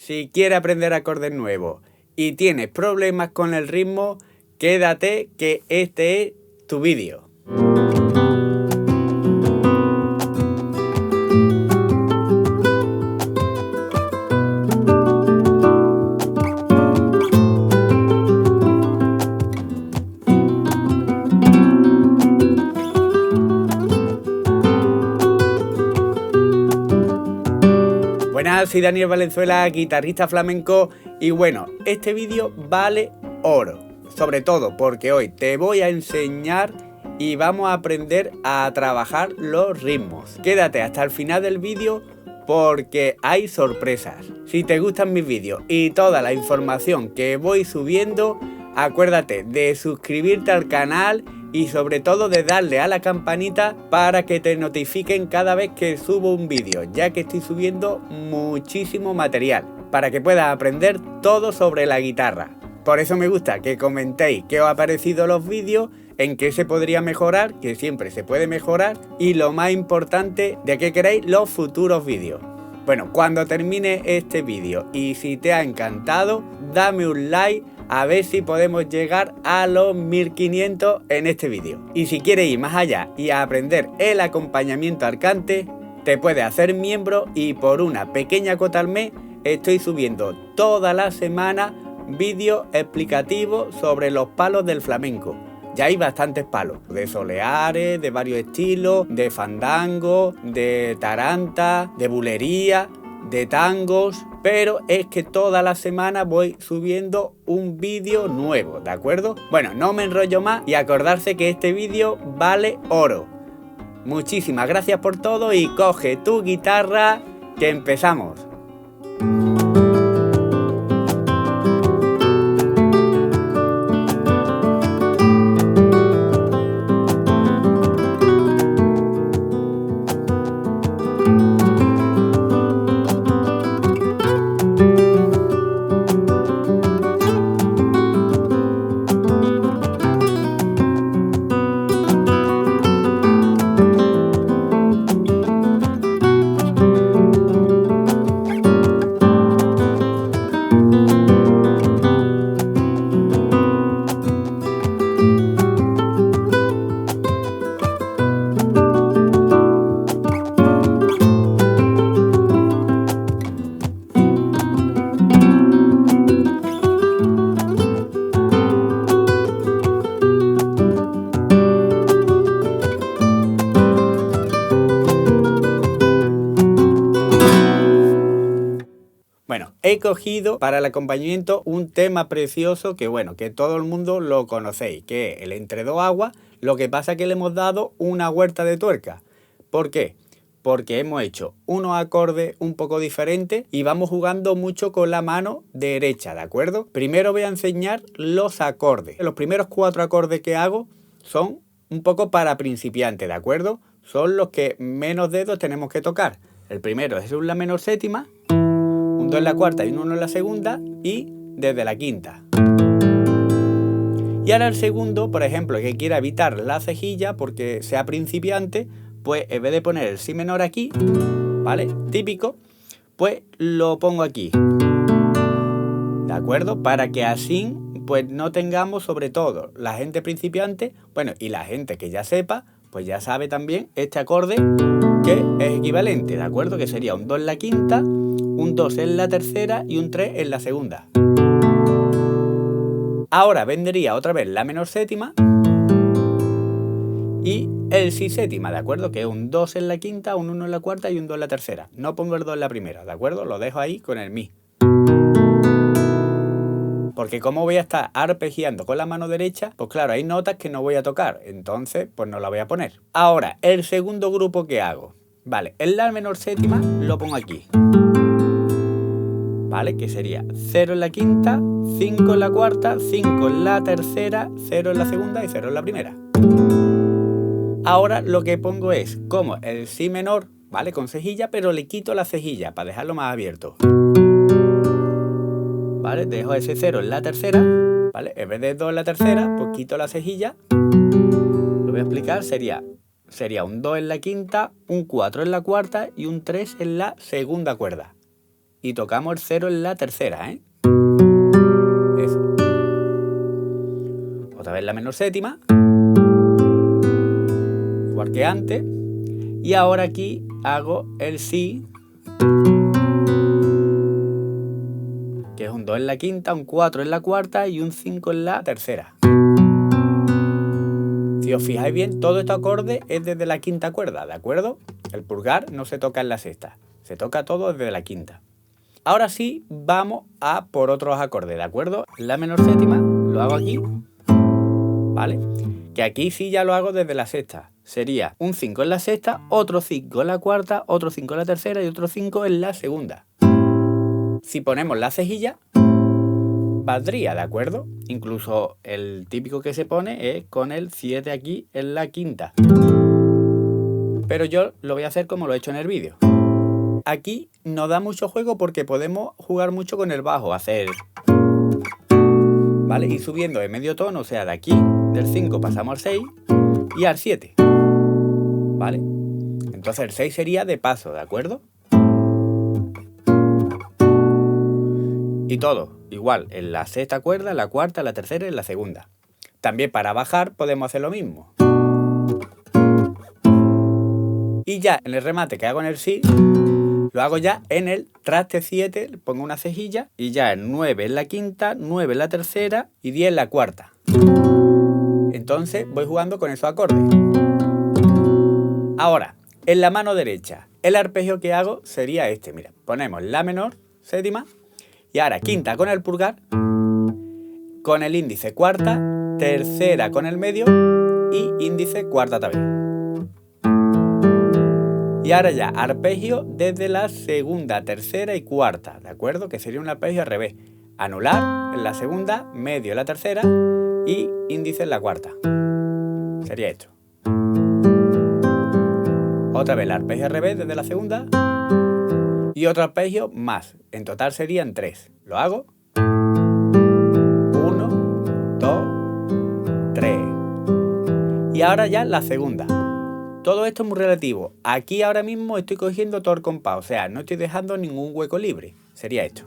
Si quieres aprender acordes nuevos y tienes problemas con el ritmo, quédate que este es tu vídeo. Buenas, soy Daniel Valenzuela, guitarrista flamenco, y bueno, este vídeo vale oro, sobre todo porque hoy te voy a enseñar y vamos a aprender a trabajar los ritmos. Quédate hasta el final del vídeo porque hay sorpresas. Si te gustan mis vídeos y toda la información que voy subiendo, acuérdate de suscribirte al canal y sobre todo de darle a la campanita para que te notifiquen cada vez que subo un vídeo, ya que estoy subiendo muchísimo material para que puedas aprender todo sobre la guitarra. Por eso me gusta que comentéis qué os ha parecido los vídeos, en qué se podría mejorar, que siempre se puede mejorar, y lo más importante, de qué queréis los futuros vídeos. Bueno, cuando termine este vídeo y si te ha encantado, dame un like a ver si podemos llegar a los 1500 en este vídeo. Y si quieres ir más allá y aprender el acompañamiento al cante, te puedes hacer miembro y por una pequeña cuota al mes estoy subiendo toda la semana vídeos explicativos sobre los palos del flamenco. Ya hay bastantes palos, de soleares, de varios estilos, de fandango, de taranta, de bulería, de tangos, pero es que toda la semana voy subiendo un vídeo nuevo, ¿de acuerdo? Bueno, no me enrollo más y acordarse que este vídeo vale oro. Muchísimas gracias por todo y coge tu guitarra que empezamos. Bueno, he cogido para el acompañamiento un tema precioso que bueno, que todo el mundo lo conocéis, que es el Entre dos aguas. Lo que pasa es que le hemos dado una vuelta de tuerca. ¿Por qué? Porque hemos hecho unos acordes un poco diferentes y vamos jugando mucho con la mano derecha, ¿de acuerdo? Primero voy a enseñar los acordes. Los primeros 4 acordes que hago son un poco para principiantes, ¿de acuerdo? Son los que menos dedos tenemos que tocar. El primero es un La menor séptima, un 2 en la cuarta y un 1 en la segunda, y desde la quinta. Y ahora el segundo, por ejemplo, que quiera evitar la cejilla porque sea principiante, pues en vez de poner el Si menor aquí, ¿vale? Típico, pues lo pongo aquí, ¿de acuerdo? Para que así pues no tengamos, sobre todo la gente principiante, bueno, y la gente que ya sepa, pues ya sabe también este acorde que es equivalente, ¿de acuerdo? Que sería un 2 en la quinta, un 2 en la tercera y un 3 en la segunda. Ahora vendría otra vez la menor séptima y el Si séptima, ¿de acuerdo? Que es un 2 en la quinta, un 1 en la cuarta y un 2 en la tercera. No pongo el 2 en la primera, ¿de acuerdo? Lo dejo ahí con el Mi. Porque como voy a estar arpegiando con la mano derecha, pues claro, hay notas que no voy a tocar, entonces pues no la voy a poner. Ahora, el segundo grupo que hago, vale, el La menor séptima lo pongo aquí, ¿vale? Que sería 0 en la quinta, 5 en la cuarta, 5 en la tercera, 0 en la segunda y 0 en la primera. Ahora lo que pongo es como el Si menor, ¿vale? Con cejilla, pero le quito la cejilla para dejarlo más abierto. ¿Vale? Dejo ese 0 en la tercera, ¿vale? En vez de 2 en la tercera, pues quito la cejilla. Lo voy a explicar, sería un 2 en la quinta, un 4 en la cuarta y un 3 en la segunda cuerda. y tocamos el 0 en la tercera, ¿eh? Eso. Otra vez la menor séptima, igual que antes. Y ahora aquí hago el si, que es un 2 en la quinta, un 4 en la cuarta y un 5 en la tercera. Si os fijáis bien, todo este acorde es desde la quinta cuerda, ¿de acuerdo? El pulgar no se toca en la sexta, se toca todo desde la quinta. Ahora sí, vamos a por otros acordes, ¿de acuerdo? La menor séptima lo hago aquí, ¿vale? Que aquí sí ya lo hago desde la sexta. Sería un 5 en la sexta, otro 5 en la cuarta, otro 5 en la tercera y otro 5 en la segunda. Si ponemos la cejilla, valdría, ¿de acuerdo? Incluso el típico que se pone es con el 7 aquí en la quinta. Pero yo lo voy a hacer como lo he hecho en el vídeo. Aquí nos da mucho juego porque podemos jugar mucho con el bajo, hacer, ¿vale? Ir subiendo de medio tono, o sea, de aquí, del 5 pasamos al 6 y al 7, ¿vale? Entonces el 6 sería de paso, ¿de acuerdo? Y todo, igual, en la sexta cuerda, en la cuarta, en la tercera y en la segunda. También para bajar podemos hacer lo mismo. Y ya en el remate que hago en el si, lo hago ya en el traste 7, pongo una cejilla y ya el 9 en la quinta, 9 en la tercera y 10 en la cuarta. Entonces voy jugando con esos acordes. Ahora, en la mano derecha, el arpegio que hago sería este. Mira, ponemos la menor séptima y ahora quinta con el pulgar, con el índice cuarta, tercera con el medio y índice cuarta también. Y ahora ya, arpegio desde la segunda, tercera y cuarta, ¿de acuerdo? Que sería un arpegio al revés. Anular en la segunda, medio en la tercera y índice en la cuarta. Sería esto. Otra vez el arpegio al revés desde la segunda y otro arpegio más. En total serían 3. Lo hago. 1, 2, 3. Y ahora ya la segunda. Todo esto es muy relativo. Aquí ahora mismo estoy cogiendo todo el compás, o sea, no estoy dejando ningún hueco libre. Sería esto.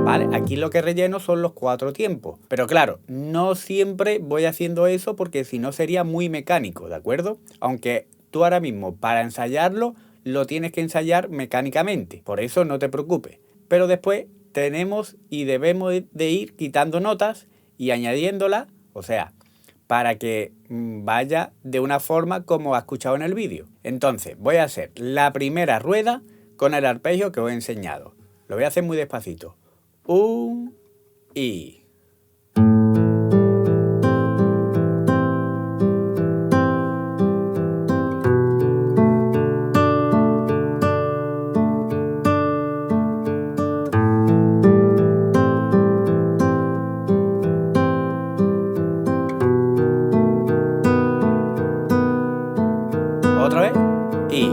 ¿Vale? Aquí lo que relleno son los 4 tiempos. Pero claro, no siempre voy haciendo eso porque si no sería muy mecánico, ¿de acuerdo? Aunque tú ahora mismo para ensayarlo lo tienes que ensayar mecánicamente. Por eso no te preocupes. Pero después tenemos y debemos de ir quitando notas y añadiéndolas, o sea, para que vaya de una forma como has escuchado en el vídeo. Entonces voy a hacer la primera rueda con el arpegio que os he enseñado. Lo voy a hacer muy despacito. Un y. Otra vez y.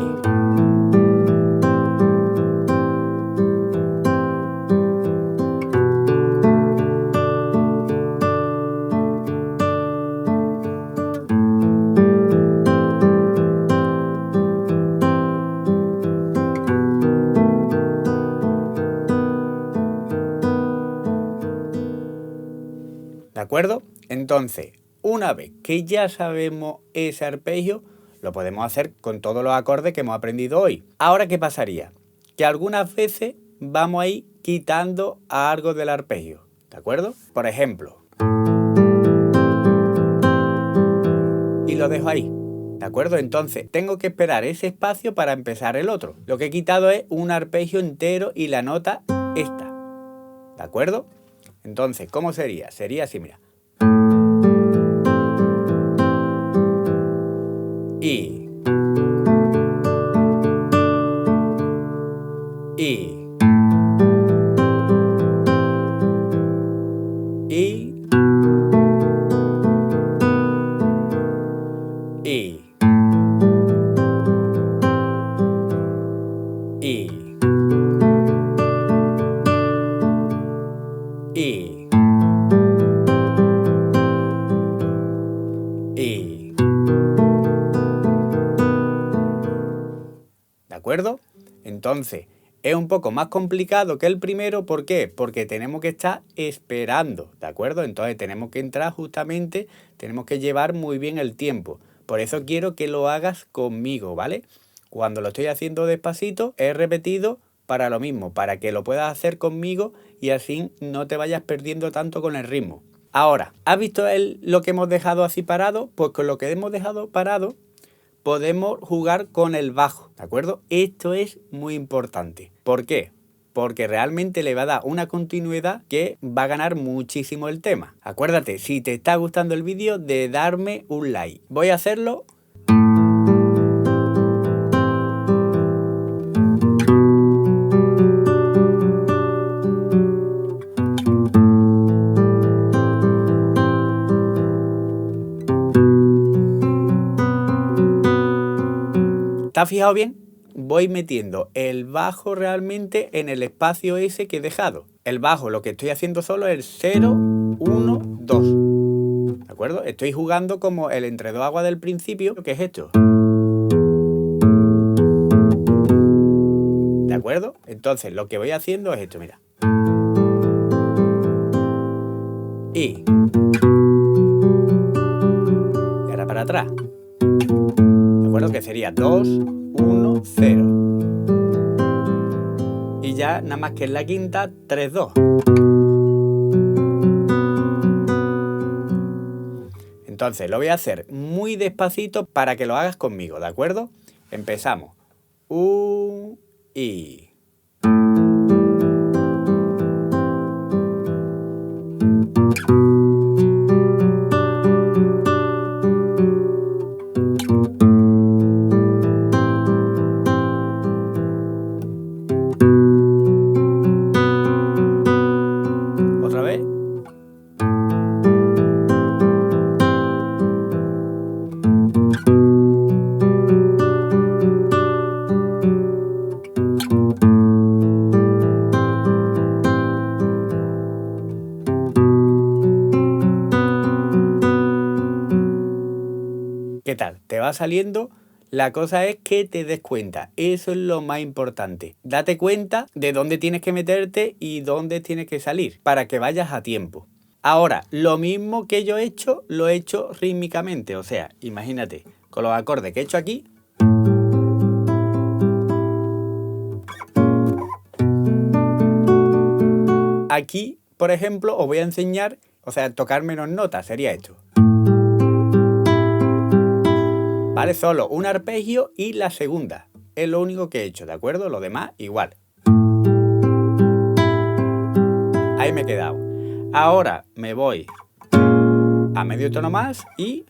¿De acuerdo? Entonces, una vez que ya sabemos ese arpegio, lo podemos hacer con todos los acordes que hemos aprendido hoy. Ahora, ¿qué pasaría? Que algunas veces vamos a ir quitando algo del arpegio, ¿de acuerdo? Por ejemplo, y lo dejo ahí, ¿de acuerdo? Entonces, tengo que esperar ese espacio para empezar el otro. Lo que he quitado es un arpegio entero y la nota esta, ¿de acuerdo? Entonces, ¿cómo sería? Sería así, mira. Y. Y. Y. Y. Y. Y. acuerdo? Entonces, es un poco más complicado que el primero. ¿Por qué? Porque tenemos que estar esperando, ¿de acuerdo? Entonces tenemos que entrar justamente, tenemos que llevar muy bien el tiempo. Por eso quiero que lo hagas conmigo, ¿vale? Cuando lo estoy haciendo despacito, he repetido para lo mismo, para que lo puedas hacer conmigo y así no te vayas perdiendo tanto con el ritmo. Ahora, ¿has visto lo que hemos dejado así parado? Pues con lo que hemos dejado parado podemos jugar con el bajo, ¿de acuerdo? Esto es muy importante. ¿Por qué? Porque realmente le va a dar una continuidad que va a ganar muchísimo el tema. Acuérdate, si te está gustando el vídeo, de darme un like. Voy a hacerlo. ¿Te has fijado bien? Voy metiendo el bajo realmente en el espacio ese que he dejado. El bajo, lo que estoy haciendo solo es 0, 1, 2. ¿De acuerdo? Estoy jugando como el entre dos aguas del principio, que es esto. ¿De acuerdo? Entonces lo que voy haciendo es esto, mira. Y ahora para atrás. ¿De acuerdo? Que sería 2, 1, 0. Y ya nada más que en la quinta, 3, 2. Entonces lo voy a hacer muy despacito para que lo hagas conmigo, ¿de acuerdo? Empezamos. Y... Otra vez. ¿Qué tal? ¿Te va saliendo? La cosa es que te des cuenta. Eso es lo más importante. Date cuenta de dónde tienes que meterte y dónde tienes que salir para que vayas a tiempo. Ahora, lo mismo que yo he hecho, lo he hecho rítmicamente. O sea, imagínate, con los acordes que he hecho aquí. Aquí, por ejemplo, os voy a enseñar, o sea, tocar menos notas, sería esto. ¿Vale? Solo un arpegio y la segunda. Es lo único que he hecho, ¿de acuerdo? Lo demás, igual. Ahí me he quedado. Ahora me voy a medio tono más y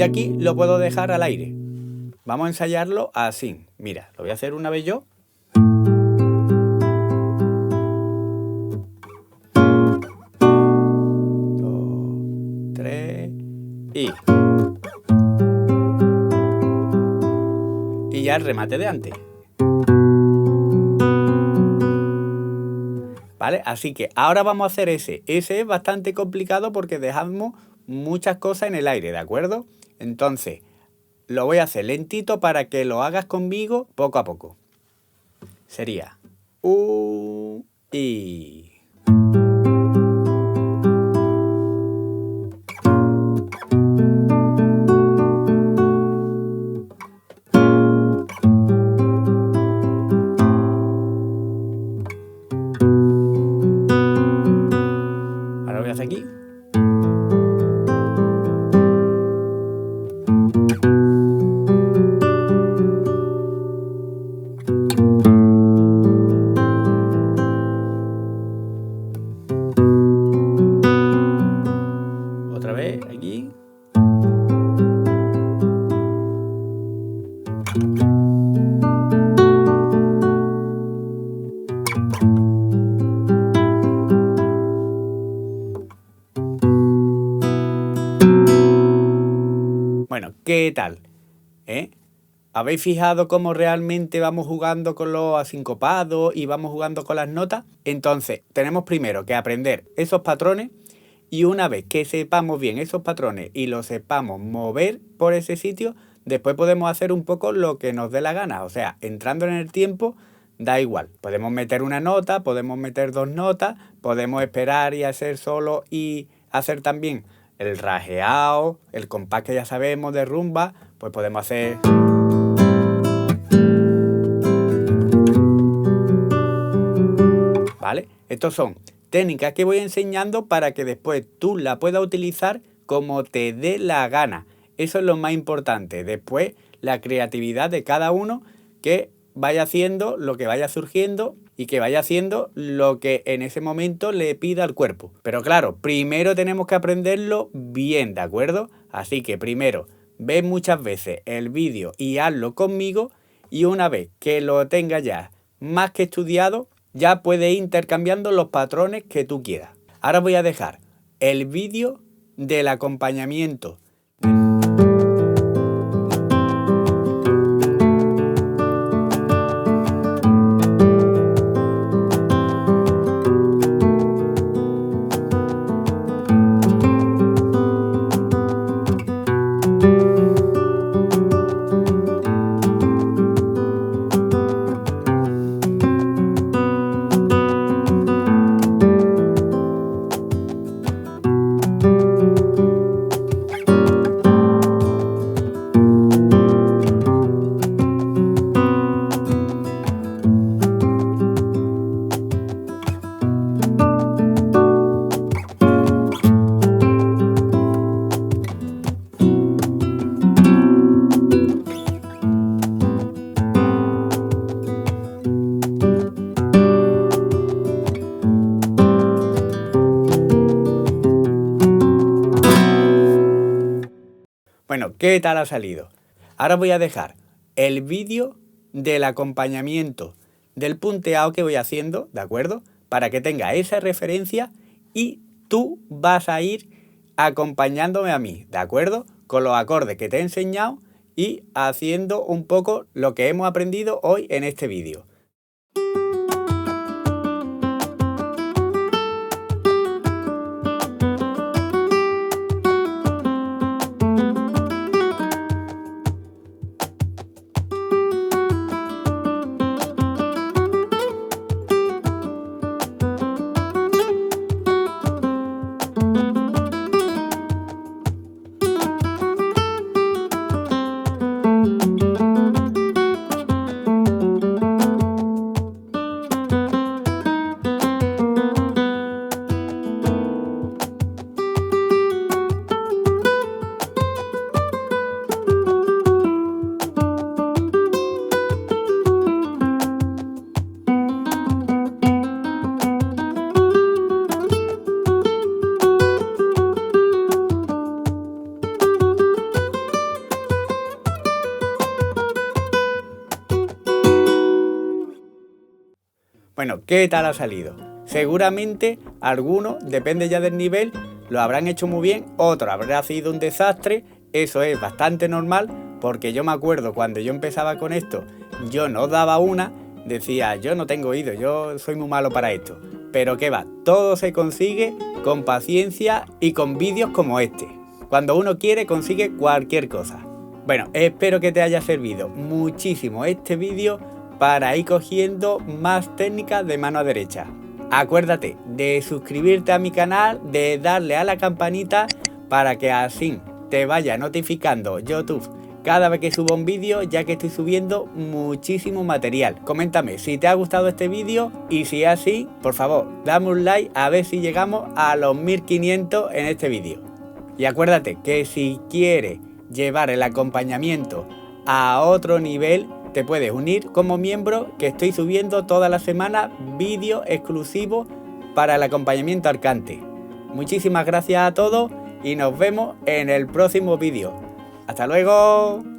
aquí lo puedo dejar al aire. Vamos a ensayarlo así. Mira, lo voy a hacer una vez yo. 2, 3 y ya el remate de antes. ¿Vale? Así que ahora vamos a hacer ese. Ese es bastante complicado porque dejamos muchas cosas en el aire, ¿de acuerdo? Entonces, lo voy a hacer lentito para que lo hagas conmigo poco a poco. Sería y... Ahora voy a hacer aquí. Otra vez aquí. Bueno, ¿qué tal? ¿Habéis fijado cómo realmente vamos jugando con los asincopados y vamos jugando con las notas? Entonces, tenemos primero que aprender esos patrones y una vez que sepamos bien esos patrones y los sepamos mover por ese sitio, después podemos hacer un poco lo que nos dé la gana. O sea, entrando en el tiempo, da igual. Podemos meter una nota, podemos meter 2 notas, podemos esperar y hacer solo y hacer también el rajeado, el compás que ya sabemos de rumba, pues podemos hacer... ¿Vale? Estos son técnicas que voy enseñando para que después tú la puedas utilizar como te dé la gana. Eso es lo más importante. Después, la creatividad de cada uno que vaya haciendo lo que vaya surgiendo y que vaya haciendo lo que en ese momento le pida al cuerpo. Pero claro, primero tenemos que aprenderlo bien, ¿de acuerdo? Así que primero, ve muchas veces el vídeo y hazlo conmigo, y una vez que lo tengas ya más que estudiado, ya puedes ir intercambiando los patrones que tú quieras. Ahora voy a dejar el vídeo del acompañamiento. Bueno, ¿qué tal ha salido? Ahora voy a dejar el vídeo del acompañamiento del punteado que voy haciendo, ¿de acuerdo? Para que tenga esa referencia y tú vas a ir acompañándome a mí, ¿de acuerdo? Con los acordes que te he enseñado y haciendo un poco lo que hemos aprendido hoy en este vídeo. Bueno, ¿qué tal ha salido? Seguramente algunos, depende ya del nivel, lo habrán hecho muy bien, otros habrá sido un desastre. Eso es bastante normal, porque yo me acuerdo cuando yo empezaba con esto, yo no daba una, decía, yo no tengo oído, yo soy muy malo para esto. Pero qué va, todo se consigue con paciencia y con vídeos como este. Cuando uno quiere, consigue cualquier cosa. Bueno, espero que te haya servido muchísimo este vídeo para ir cogiendo más técnicas de mano derecha. Acuérdate de suscribirte a mi canal, de darle a la campanita para que así te vaya notificando YouTube cada vez que subo un vídeo, ya que estoy subiendo muchísimo material. Coméntame si te ha gustado este vídeo y si es así, por favor, dame un like a ver si llegamos a los 1500 en este vídeo. Y acuérdate que si quieres llevar el acompañamiento a otro nivel, te puedes unir como miembro, que estoy subiendo toda la semana vídeos exclusivos para el acompañamiento al cante. Muchísimas gracias a todos y nos vemos en el próximo vídeo. ¡Hasta luego!